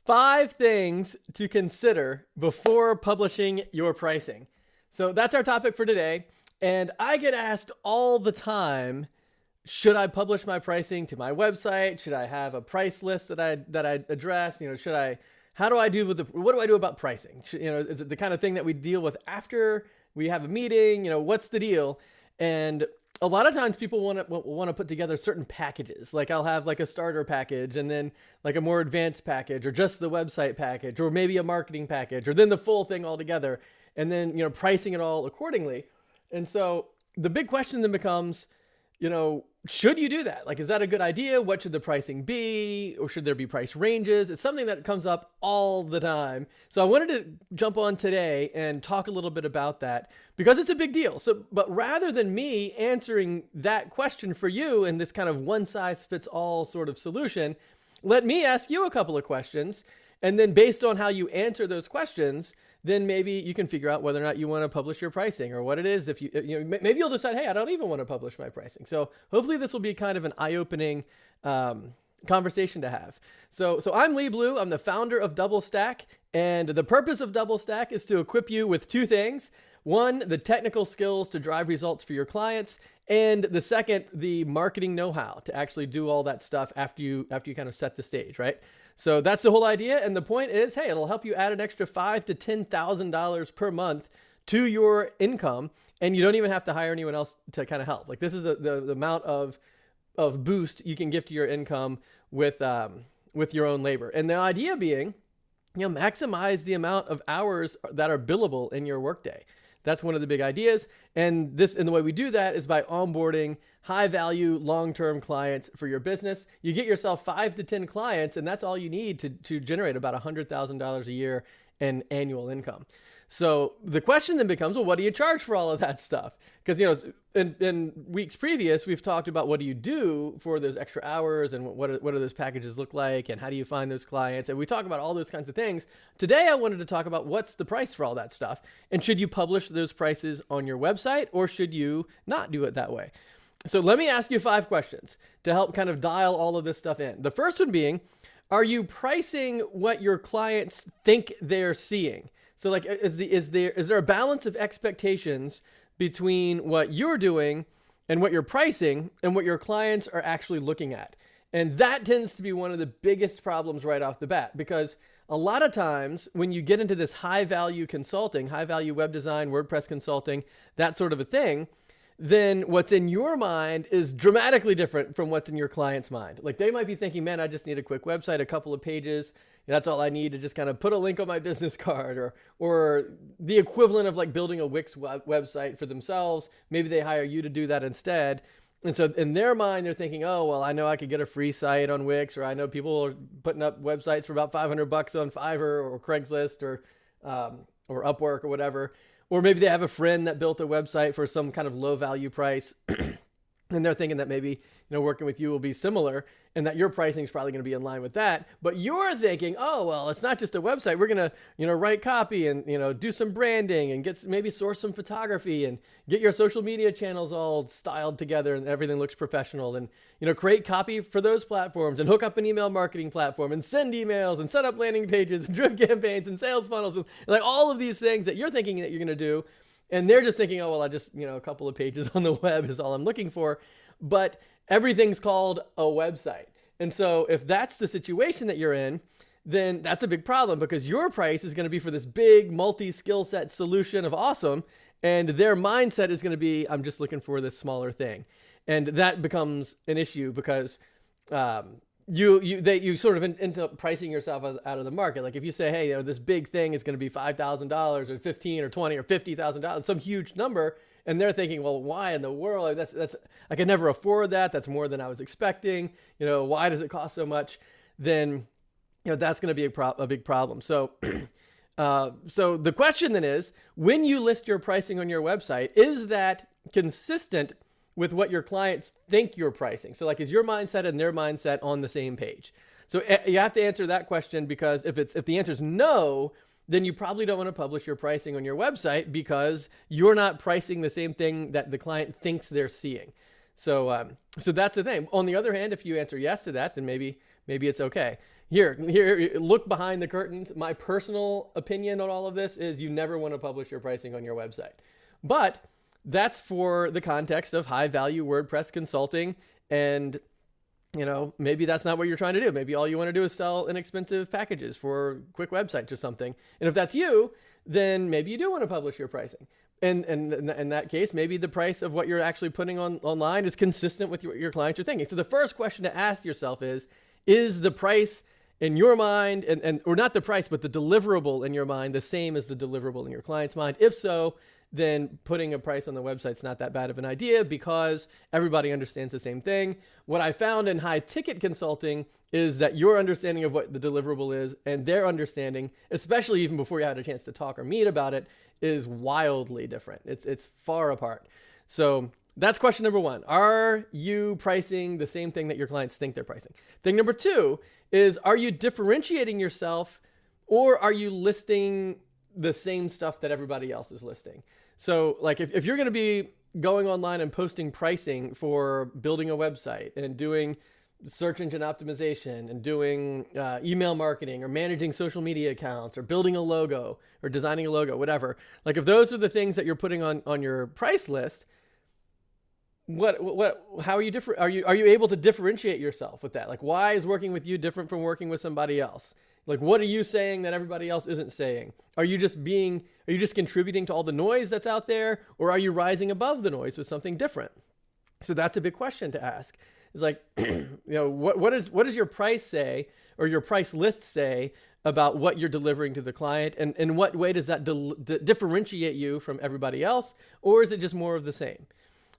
5 things to consider before publishing your pricing. So that's our topic for today. And I get asked all the time, should I publish my pricing to my website? Should I have a price list that I address? How do I do what do I do about pricing? Is it the kind of thing that we deal with after we have a meeting? What's the deal? And a lot of times people want to put together certain packages. Like I'll have like a starter package and then like a more advanced package, or just the website package, or maybe a marketing package, or then the full thing all together, and then, pricing it all accordingly. And so the big question then becomes, should you do that? Like, is that a good idea? What should the pricing be? Or should there be price ranges? It's something that comes up all the time. So I wanted to jump on today and talk a little bit about that because it's a big deal. But rather than me answering that question for you in this kind of one size fits all sort of solution, let me ask you a couple of questions. And then based on how you answer those questions, then maybe you can figure out whether or not you want to publish your pricing or what it is. Maybe you'll decide, hey, I don't even want to publish my pricing. So hopefully this will be kind of an eye-opening conversation to have. So I'm Lee Blue. I'm the founder of DoubleStack, and the purpose of DoubleStack is to equip you with 2 things. 1, the technical skills to drive results for your clients, and the second, the marketing know-how to actually do all that stuff after you kind of set the stage, right? So that's the whole idea. And the point is, hey, it'll help you add an extra $5,000 to $10,000 per month to your income. And you don't even have to hire anyone else to kind of help. Like, this is the amount of boost you can give to your income with your own labor. And the idea being, maximize the amount of hours that are billable in your workday. That's one of the big ideas. And the way we do that is by onboarding high value, long-term clients for your business. You get yourself 5 to 10 clients, and that's all you need to generate about $100,000 a year in annual income. So the question then becomes, well, what do you charge for all of that stuff? Because, in weeks previous, we've talked about what do you do for those extra hours, and what do those packages look like, and how do you find those clients? And we talk about all those kinds of things. Today, I wanted to talk about what's the price for all that stuff, and should you publish those prices on your website, or should you not do it that way? So let me ask you 5 questions to help kind of dial all of this stuff in. The first one being, are you pricing what your clients think they're seeing? So like, is there a balance of expectations between what you're doing and what you're pricing and what your clients are actually looking at? And that tends to be one of the biggest problems right off the bat, because a lot of times when you get into this high value consulting, high value web design, WordPress consulting, that sort of a thing, then what's in your mind is dramatically different from what's in your client's mind. Like, they might be thinking, man, I just need a quick website, a couple of pages. That's all I need to just kind of put a link on my business card, or the equivalent of like building a Wix website for themselves. Maybe they hire you to do that instead. And so in their mind, they're thinking, oh, well, I know I could get a free site on Wix, or I know people are putting up websites for about $500 on Fiverr or Craigslist or Upwork or whatever. Or maybe they have a friend that built a website for some kind of low value price. And they're thinking that maybe, working with you will be similar, and that your pricing is probably going to be in line with that. But you're thinking, oh, well, it's not just a website. We're going to, write copy and, do some branding and maybe source some photography and get your social media channels all styled together and everything looks professional, and, create copy for those platforms and hook up an email marketing platform and send emails and set up landing pages and drip campaigns and sales funnels and like all of these things that you're thinking that you're going to do. And they're just thinking, oh, well, I just, a couple of pages on the web is all I'm looking for. But everything's called a website. And so if that's the situation that you're in, then that's a big problem, because your price is going to be for this big multi-skill set solution of awesome. And their mindset is going to be, I'm just looking for this smaller thing. And that becomes an issue because you sort of end up pricing yourself out of the market. Like if you say, hey, this big thing is going to be $5,000 or $15,000 or $20,000 or $50,000, some huge number, and they're thinking, well, why in the world? That's I can never afford that. That's more than I was expecting. Why does it cost so much? Then, that's going to be a big problem. So, so the question then is, when you list your pricing on your website, is that consistent with what your clients think you're pricing? So like, is your mindset and their mindset on the same page? So you have to answer that question, because if the answer is no, then you probably don't want to publish your pricing on your website, because you're not pricing the same thing that the client thinks they're seeing. So that's the thing. On the other hand, if you answer yes to that, then maybe it's okay. Here, look behind the curtains. My personal opinion on all of this is you never want to publish your pricing on your website. But that's for the context of high value WordPress consulting. And, maybe that's not what you're trying to do. Maybe all you want to do is sell inexpensive packages for quick websites or something. And if that's you, then maybe you do want to publish your pricing. And in that case, maybe the price of what you're actually putting online is consistent with what your clients are thinking. So the first question to ask yourself is the price in your mind, or not the price, but the deliverable in your mind, the same as the deliverable in your client's mind? If so, then putting a price on the website is not that bad of an idea because everybody understands the same thing. What I found in high ticket consulting is that your understanding of what the deliverable is and their understanding, especially even before you had a chance to talk or meet about it, is wildly different. It's far apart. So that's question number one. Are you pricing the same thing that your clients think they're pricing? Thing number two is, are you differentiating yourself, or are you listing the same stuff that everybody else is listing? So like if you're going to be going online and posting pricing for building a website and doing search engine optimization and doing email marketing or managing social media accounts or building a logo or designing a logo, whatever, like if those are the things that you're putting on your price list, how are you different? Are you able to differentiate yourself with that? Like, why is working with you different from working with somebody else? Like, what are you saying that everybody else isn't saying? Are you just contributing to all the noise that's out there, or are you rising above the noise with something different? So that's a big question to ask. It's like, what does your price say, or your price list say about what you're delivering to the client, and in what way does that differentiate you from everybody else, or is it just more of the same?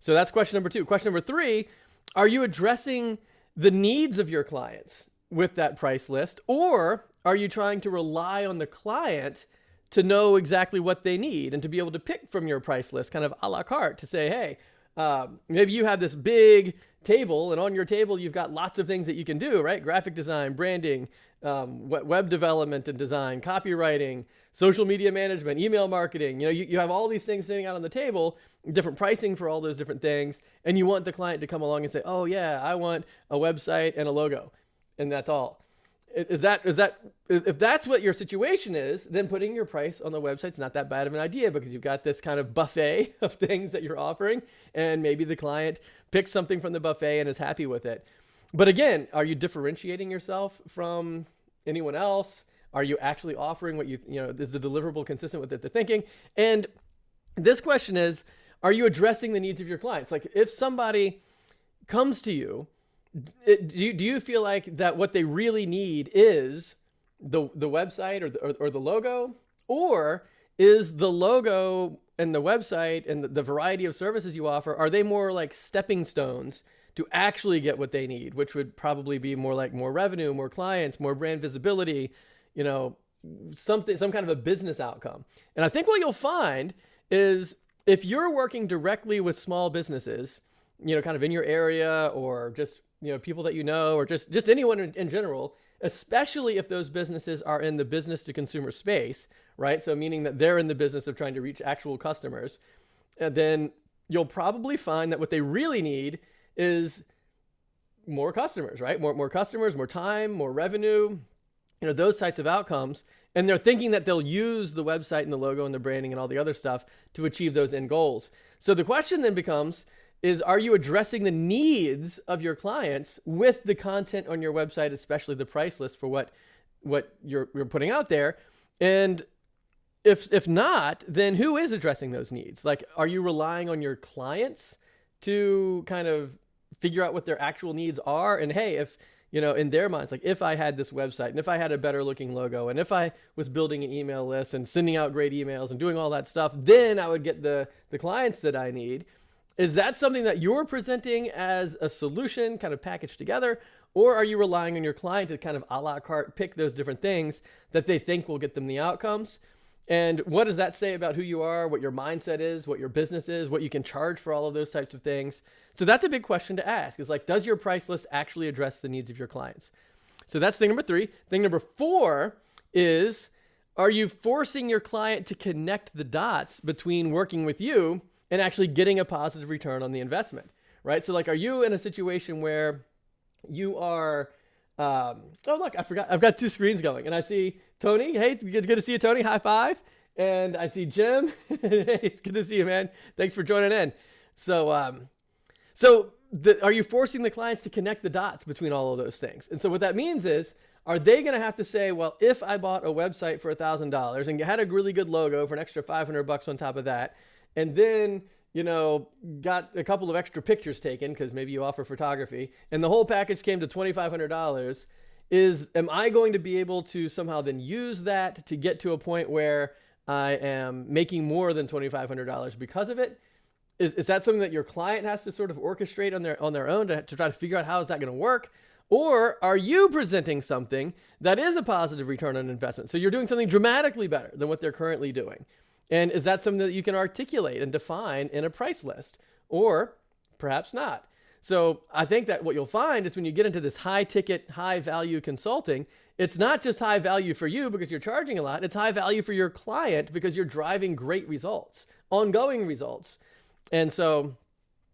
So that's question number two. Question number three, are you addressing the needs of your clients with that price list, or are you trying to rely on the client to know exactly what they need and to be able to pick from your price list, kind of a la carte, to say, hey, maybe you have this big table, and on your table you've got lots of things that you can do, right? Graphic design, branding, web development and design, copywriting, social media management, email marketing. You have all these things sitting out on the table, different pricing for all those different things, and you want the client to come along and say, oh yeah, I want a website and a logo, and that's all. If that's what your situation is, then putting your price on the website's not that bad of an idea, because you've got this kind of buffet of things that you're offering, and maybe the client picks something from the buffet and is happy with it. But again, are you differentiating yourself from anyone else? Are you actually offering what is the deliverable consistent with what they're thinking? And this question is, are you addressing the needs of your clients? Like, if somebody comes to you, do you feel like that what they really need is the website or the logo, or is the logo and the website and the variety of services you offer, are they more like stepping stones to actually get what they need, which would probably be more like more revenue, more clients, more brand visibility, some kind of a business outcome? And I think what you'll find is, if you're working directly with small businesses, kind of in your area, or just people that or just anyone in general, especially if those businesses are in the business to consumer space, right? So meaning that they're in the business of trying to reach actual customers, and then you'll probably find that what they really need is more customers, right? More customers, more time, more revenue, those types of outcomes. And they're thinking that they'll use the website and the logo and the branding and all the other stuff to achieve those end goals. So the question then becomes, are you addressing the needs of your clients with the content on your website, especially the price list for what you're putting out there? And if not, then who is addressing those needs? Like, are you relying on your clients to kind of figure out what their actual needs are? And hey, if in their minds, like, if I had this website and if I had a better looking logo and if I was building an email list and sending out great emails and doing all that stuff, then I would get the clients that I need. Is that something that you're presenting as a solution kind of packaged together? Or are you relying on your client to kind of a la carte pick those different things that they think will get them the outcomes? And what does that say about who you are, what your mindset is, what your business is, what you can charge for all of those types of things? So that's a big question to ask, is like, does your price list actually address the needs of your clients? So that's thing number three. Thing number four is, are you forcing your client to connect the dots between working with you and actually getting a positive return on the investment, right? So like, are you in a situation where you are Oh, look, I forgot. I've got two screens going, and I see Tony. Hey, it's good to see you, Tony. High five. And I see Jim. Hey, it's good to see you, man. Thanks for joining in. So, are you forcing the clients to connect the dots between all of those things? And so what that means is, are they going to have to say, well, if I bought a website for $1,000 and had a really good logo for an extra $500 on top of that, and then got a couple of extra pictures taken because maybe you offer photography, and the whole package came to $2,500, am I going to be able to somehow then use that to get to a point where I am making more than $2,500 because of it? Is that something that your client has to sort of orchestrate on their own to try to figure out how is that going to work? Or are you presenting something that is a positive return on investment? So you're doing something dramatically better than what they're currently doing. And is that something that you can articulate and define in a price list? Or perhaps not. So I think that what you'll find is when you get into this high ticket, high value consulting, it's not just high value for you because you're charging a lot. It's high value for your client because you're driving great results, ongoing results. And so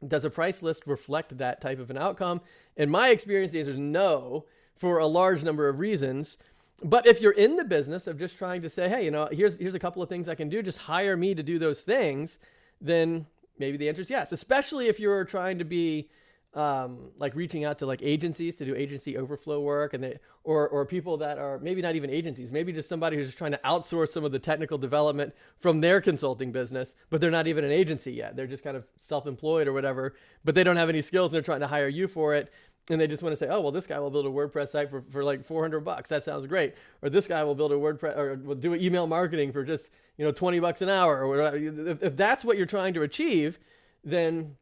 does a price list reflect that type of an outcome? In my experience, the answer is no, for a large number of reasons. But if you're in the business of just trying to say, hey, here's a couple of things I can do, just hire me to do those things, then maybe the answer is yes, especially if you're trying to be like reaching out to like agencies to do agency overflow work, and or people that are maybe not even agencies, maybe just somebody who's just trying to outsource some of the technical development from their consulting business, but they're not even an agency yet. They're just kind of self-employed or whatever, but they don't have any skills and they're trying to hire you for it. And they just want to say, oh, well, this guy will build a WordPress site for like $400. That sounds great. Or this guy will build a WordPress or will do email marketing for just, $20 an hour or whatever. If that's what you're trying to achieve, then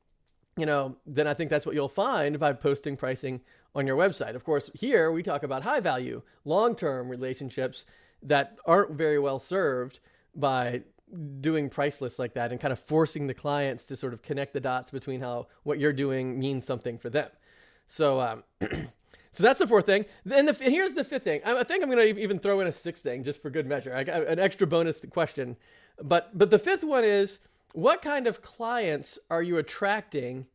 I think that's what you'll find by posting pricing on your website. Of course, here we talk about high value, long-term relationships that aren't very well served by doing price lists like that and kind of forcing the clients to sort of connect the dots between how what you're doing means something for them. So, so that's the fourth thing. And here's the fifth thing. I think I'm going to even throw in a sixth thing just for good measure. I got an extra bonus question. But the fifth one is, what kind of clients are you attracting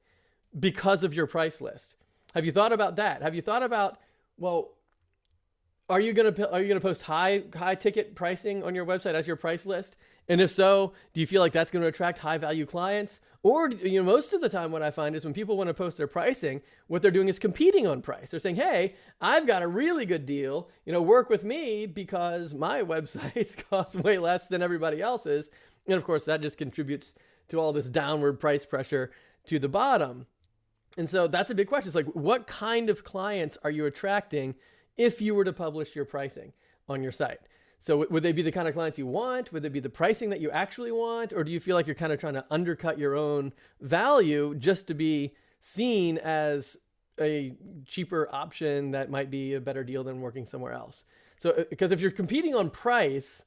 because of your price list? Have you thought about that? Have you thought about, well, are you going to post high ticket pricing on your website as your price list? And if so, do you feel like that's going to attract high value clients? Or, most of the time what I find is when people want to post their pricing, what they're doing is competing on price. They're saying, hey, I've got a really good deal, work with me because my websites cost way less than everybody else's. And of course, that just contributes to all this downward price pressure to the bottom. And so that's a big question. It's like, what kind of clients are you attracting if you were to publish your pricing on your site? So would they be the kind of clients you want? Would they be the pricing that you actually want? Or do you feel like you're kind of trying to undercut your own value just to be seen as a cheaper option that might be a better deal than working somewhere else? So, because if you're competing on price,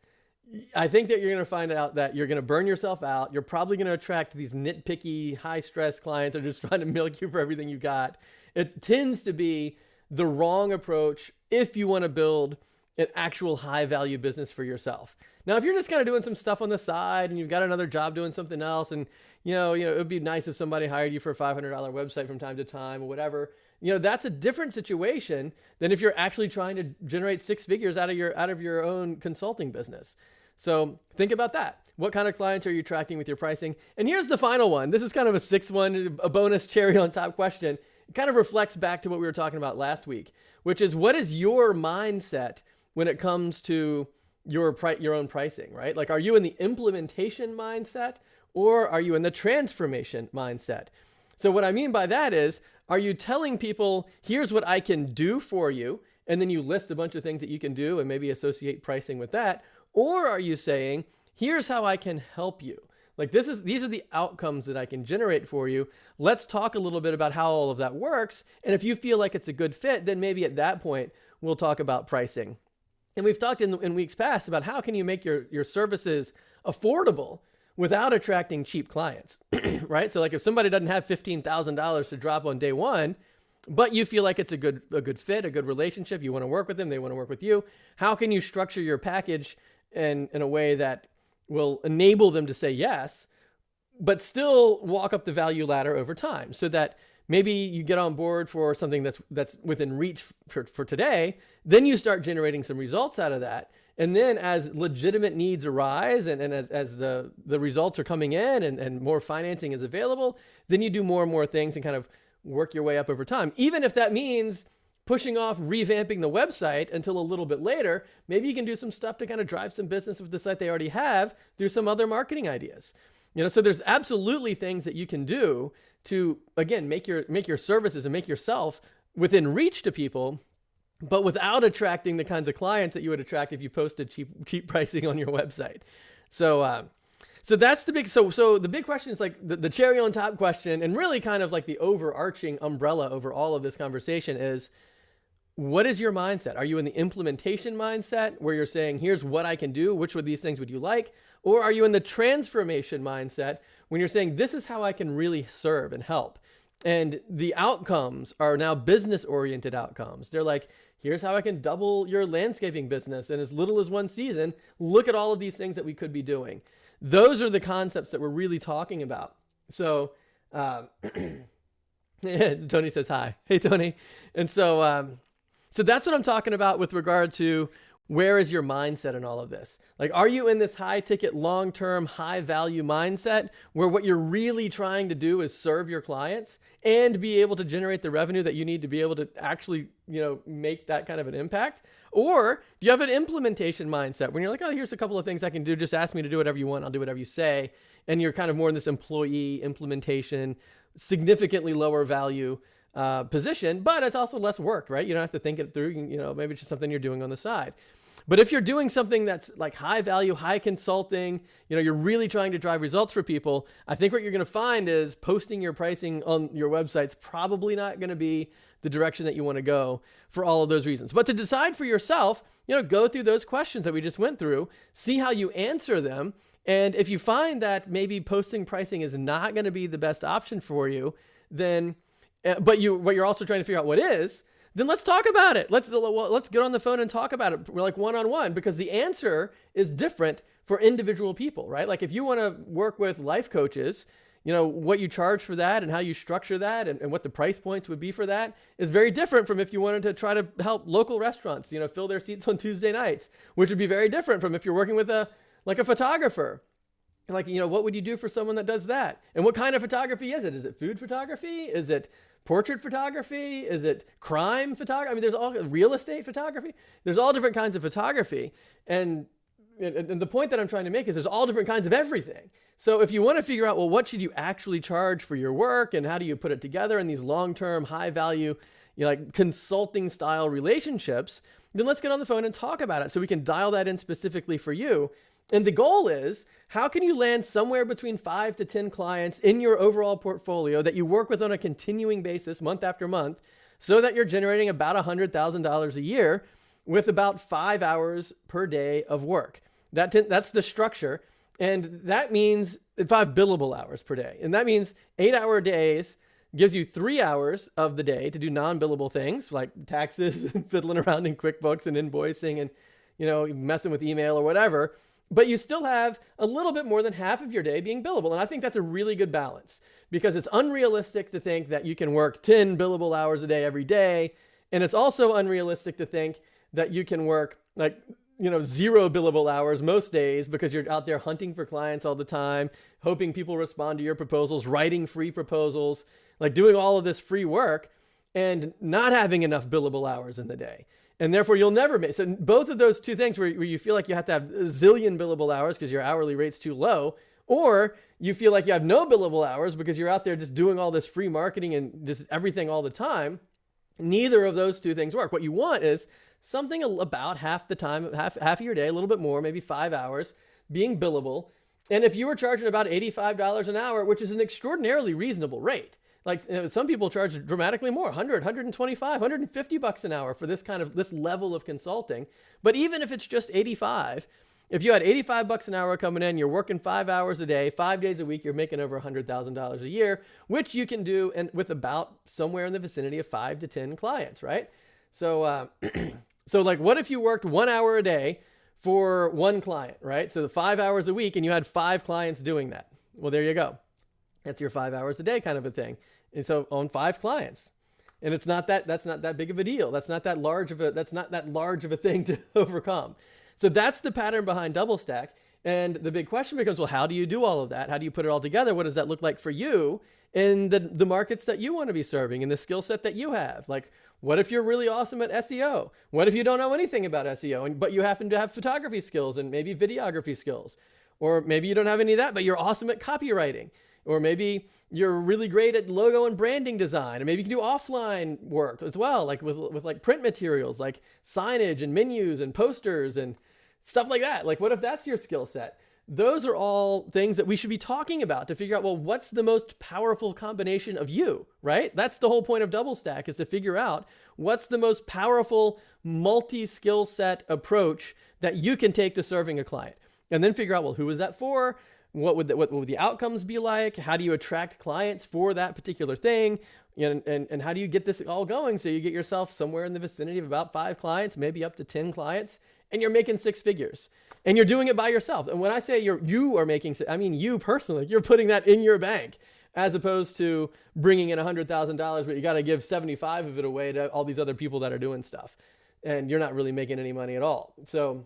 I think that you're going to find out that you're going to burn yourself out. You're probably going to attract these nitpicky, high-stress clients that are just trying to milk you for everything you got. It tends to be the wrong approach if you want to build an actual high-value business for yourself. Now, if you're just kind of doing some stuff on the side and you've got another job doing something else, and it would be nice if somebody hired you for a $500 website from time to time or whatever. That's a different situation than if you're actually trying to generate six figures out of your own consulting business. So think about that. What kind of clients are you attracting with your pricing? And here's the final one. This is kind of a sixth one, a bonus cherry on top question. It kind of reflects back to what we were talking about last week, which is, what is your mindset when it comes to your own pricing, right? Like, are you in the implementation mindset or are you in the transformation mindset? So what I mean by that is, are you telling people, here's what I can do for you, and then you list a bunch of things that you can do and maybe associate pricing with that? Or are you saying, here's how I can help you? Like, these are the outcomes that I can generate for you. Let's talk a little bit about how all of that works. And if you feel like it's a good fit, then maybe at that point, we'll talk about pricing. And we've talked in weeks past about how can you make your services affordable without attracting cheap clients, right? So like, if somebody doesn't have $15,000 to drop on day one, but you feel like it's a good fit, a good relationship, you want to work with them, they want to work with you, how can you structure your package in a way that will enable them to say yes, but still walk up the value ladder over time, so that maybe you get on board for something that's within reach for today. Then you start generating some results out of that. And then as legitimate needs arise and as the results are coming in and more financing is available, then you do more and more things and kind of work your way up over time. Even if that means pushing off revamping the website until a little bit later, maybe you can do some stuff to kind of drive some business with the site they already have through some other marketing ideas. So there's absolutely things that you can do to, again, make your services and make yourself within reach to people, but without attracting the kinds of clients that you would attract if you posted cheap pricing on your website. So that's the big, so the big question is like the cherry on top question, and really kind of like the overarching umbrella over all of this conversation is, what is your mindset? Are you in the implementation mindset where you're saying, here's what I can do, which of these things would you like? Or are you in the transformation mindset when you're saying, this is how I can really serve and help? And the outcomes are now business-oriented outcomes. They're like, here's how I can double your landscaping business in as little as one season. Look at all of these things that we could be doing. Those are the concepts that we're really talking about. So Tony says hi. Hey, Tony. And so that's what I'm talking about with regard to where is your mindset in all of this? Like, are you in this high ticket, long-term, high value mindset where what you're really trying to do is serve your clients and be able to generate the revenue that you need to be able to actually, make that kind of an impact? Or do you have an implementation mindset when you're like, oh, here's a couple of things I can do. Just ask me to do whatever you want. I'll do whatever you say. And you're kind of more in this employee implementation, significantly lower value position, but it's also less work, right? You don't have to think it through. Maybe it's just something you're doing on the side. But if you're doing something that's like high value, high consulting, you're really trying to drive results for people, I think what you're going to find is posting your pricing on your website's probably not going to be the direction that you want to go for all of those reasons. But to decide for yourself, go through those questions that we just went through, see how you answer them. And if you find that maybe posting pricing is not going to be the best option for you, then but you're also trying to figure out what is, then let's talk about it. Let's get on the phone and talk about it. We're like one-on-one, because the answer is different for individual people, right? Like if you want to work with life coaches, what you charge for that and how you structure that and what the price points would be for that is very different from if you wanted to try to help local restaurants, fill their seats on Tuesday nights, which would be very different from if you're working with a photographer. Like, what would you do for someone that does that? And what kind of photography is it? Is it food photography? Is it portrait photography? Is it crime photography? I mean, there's all real estate photography. There's all different kinds of photography. And the point that I'm trying to make is there's all different kinds of everything. So if you want to figure out, well, what should you actually charge for your work and how do you put it together in these long-term, high value, like consulting style relationships, then let's get on the phone and talk about it so we can dial that in specifically for you. And the goal is, how can you land somewhere between 5 to 10 clients in your overall portfolio that you work with on a continuing basis month after month so that you're generating about $100,000 a year with about 5 hours per day of work? That's the structure. And that means 5 billable hours per day. And that means 8-hour days gives you 3 hours of the day to do non-billable things like taxes and fiddling around in QuickBooks and invoicing and, messing with email or whatever. But you still have a little bit more than half of your day being billable. And I think that's a really good balance, because it's unrealistic to think that you can work 10 billable hours a day every day. And it's also unrealistic to think that you can work 0 billable hours most days, because you're out there hunting for clients all the time, hoping people respond to your proposals, writing free proposals, like doing all of this free work and not having enough billable hours in the day. And therefore you'll never make, so both of those two things where you feel like you have to have a zillion billable hours because your hourly rate's too low, or you feel like you have no billable hours because you're out there just doing all this free marketing and just everything all the time. Neither of those two things work. What you want is something about half the time, half of your day, a little bit more, maybe 5 hours being billable. And if you were charging about $85 an hour, which is an extraordinarily reasonable rate, like some people charge dramatically more, 100, 125, 150 bucks an hour for this level of consulting. But even if it's just 85, if you had 85 bucks an hour coming in, you're working 5 hours a day, 5 days a week, you're making over $100,000 a year, which you can do with about somewhere in the vicinity of 5 to 10 clients, right? So, so like what if you worked 1 hour a day for one client, right? So the 5 hours a week and you had 5 clients doing that. Well, there you go. That's your 5 hours a day kind of a thing. And so on 5 clients. And that's not that big of a deal. That's not that large of a thing to overcome. So that's the pattern behind DoubleStack. And the big question becomes, well, how do you do all of that? How do you put it all together? What does that look like for you in the markets that you want to be serving and the skill set that you have? Like, what if you're really awesome at SEO? What if you don't know anything about SEO, but you happen to have photography skills and maybe videography skills? Or maybe you don't have any of that, but you're awesome at copywriting. Or maybe you're really great at logo and branding design. Or maybe you can do offline work as well, like with like print materials, like signage and menus and posters and stuff like that. Like, what if that's your skill set? Those are all things that we should be talking about to figure out, well, what's the most powerful combination of you, right? That's the whole point of DoubleStack, is to figure out what's the most powerful multi-skill set approach that you can take to serving a client. And then figure out, well, who is that for? What would the outcomes be like? How do you attract clients for that particular thing? And how do you get this all going so you get yourself somewhere in the vicinity of about 5 clients, maybe up to 10 clients, and you're making 6 figures. And you're doing it by yourself. And when I say you are making, I mean you personally. You're putting that in your bank, as opposed to bringing in $100,000, but you got to give 75 of it away to all these other people that are doing stuff, and you're not really making any money at all. So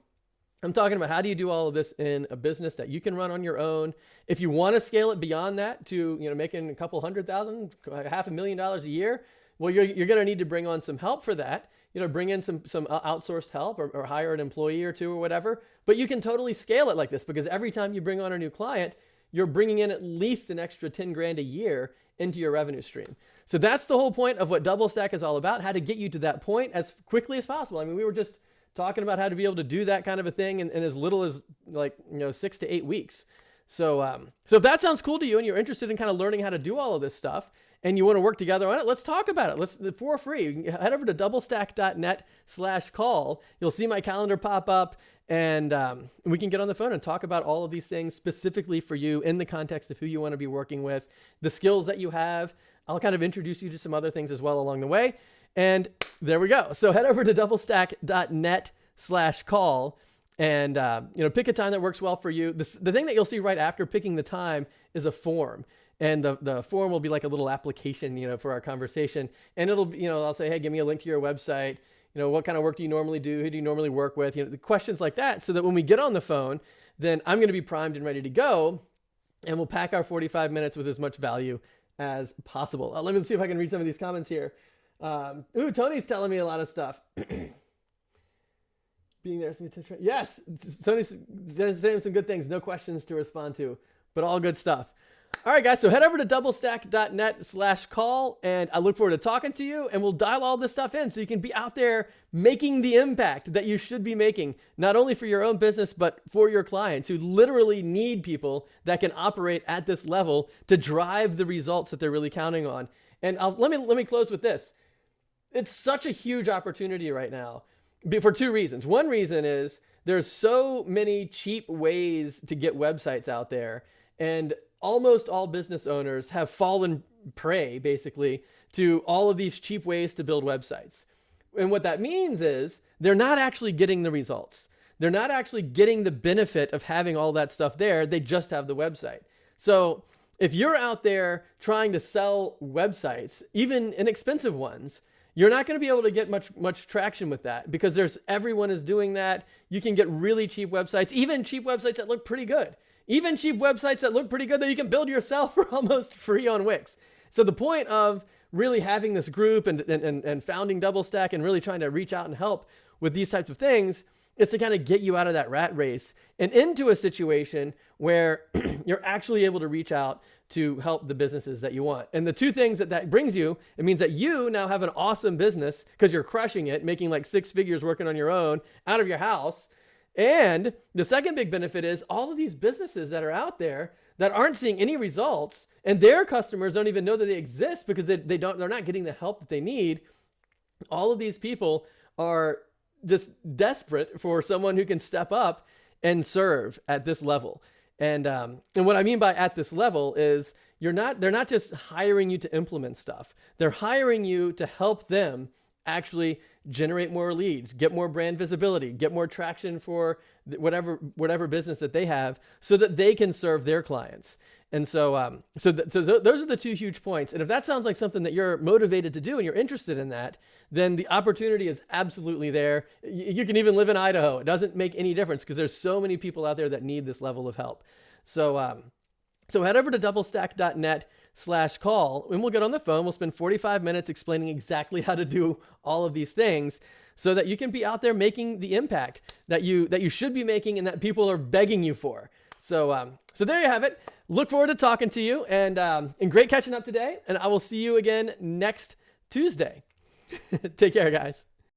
I'm talking about, how do you do all of this in a business that you can run on your own? If you want to scale it beyond that to, making a couple $100,000, $500,000 a year, well, you're going to need to bring on some help for that. Bring in some outsourced help or hire an employee or 2 or whatever. But you can totally scale it like this, because every time you bring on a new client, you're bringing in at least an extra 10 grand a year into your revenue stream. So that's the whole point of what DoubleStack is all about, how to get you to that point as quickly as possible. I mean, we were just talking about how to be able to do that kind of a thing in as little as 6 to 8 weeks. So if that sounds cool to you and you're interested in kind of learning how to do all of this stuff and you want to work together on it, let's talk about it. Let's for free. You can head over to doublestack.net/call. You'll see my calendar pop up, and we can get on the phone and talk about all of these things specifically for you in the context of who you want to be working with, the skills that you have. I'll kind of introduce you to some other things as well along the way. And there we go. So head over to doublestack.net/call and, pick a time that works well for you. The thing that you'll see right after picking the time is a form. And the form will be like a little application, for our conversation. And it'll, I'll say, hey, give me a link to your website. What kind of work do you normally do? Who do you normally work with? The questions like that, so that when we get on the phone, then I'm going to be primed and ready to go. And we'll pack our 45 minutes with as much value as possible. Let me see if I can read some of these comments here. Tony's telling me a lot of stuff. Being there. Yes, Tony's saying some good things. No questions to respond to, but all good stuff. All right, guys, so head over to doublestack.net/call, and I look forward to talking to you, and we'll dial all this stuff in so you can be out there making the impact that you should be making, not only for your own business, but for your clients who literally need people that can operate at this level to drive the results that they're really counting on. And let me close with this. It's such a huge opportunity right now for 2 reasons. One reason is there's so many cheap ways to get websites out there, and almost all business owners have fallen prey, basically, to all of these cheap ways to build websites. And what that means is they're not actually getting the results. They're not actually getting the benefit of having all that stuff there. They just have the website. So if you're out there trying to sell websites, even inexpensive ones, you're not going to be able to get much traction with that, because everyone is doing that. You can get really cheap websites, even cheap websites that look pretty good. Even cheap websites that look pretty good that you can build yourself for almost free on Wix. So the point of really having this group and founding DoubleStack and really trying to reach out and help with these types of things is to kind of get you out of that rat race and into a situation where you're actually able to reach out to help the businesses that you want. And the 2 things that brings you, it means that you now have an awesome business because you're crushing it, making like 6 figures working on your own out of your house. And the second big benefit is all of these businesses that are out there that aren't seeing any results, and their customers don't even know that they exist because they're not getting the help that they need. All of these people are just desperate for someone who can step up and serve at this level. And what I mean by at this level is they're not just hiring you to implement stuff. They're hiring you to help them actually generate more leads, get more brand visibility, get more traction for whatever business that they have, so that they can serve their clients. And so, those are the two huge points. And if that sounds like something that you're motivated to do and you're interested in that, then the opportunity is absolutely there. You can even live in Idaho. It doesn't make any difference because there's so many people out there that need this level of help. So head over to doublestack.net/call and we'll get on the phone. We'll spend 45 minutes explaining exactly how to do all of these things so that you can be out there making the impact that you should be making and that people are begging you for. So there you have it. Look forward to talking to you and great catching up today. And I will see you again next Tuesday. Take care, guys.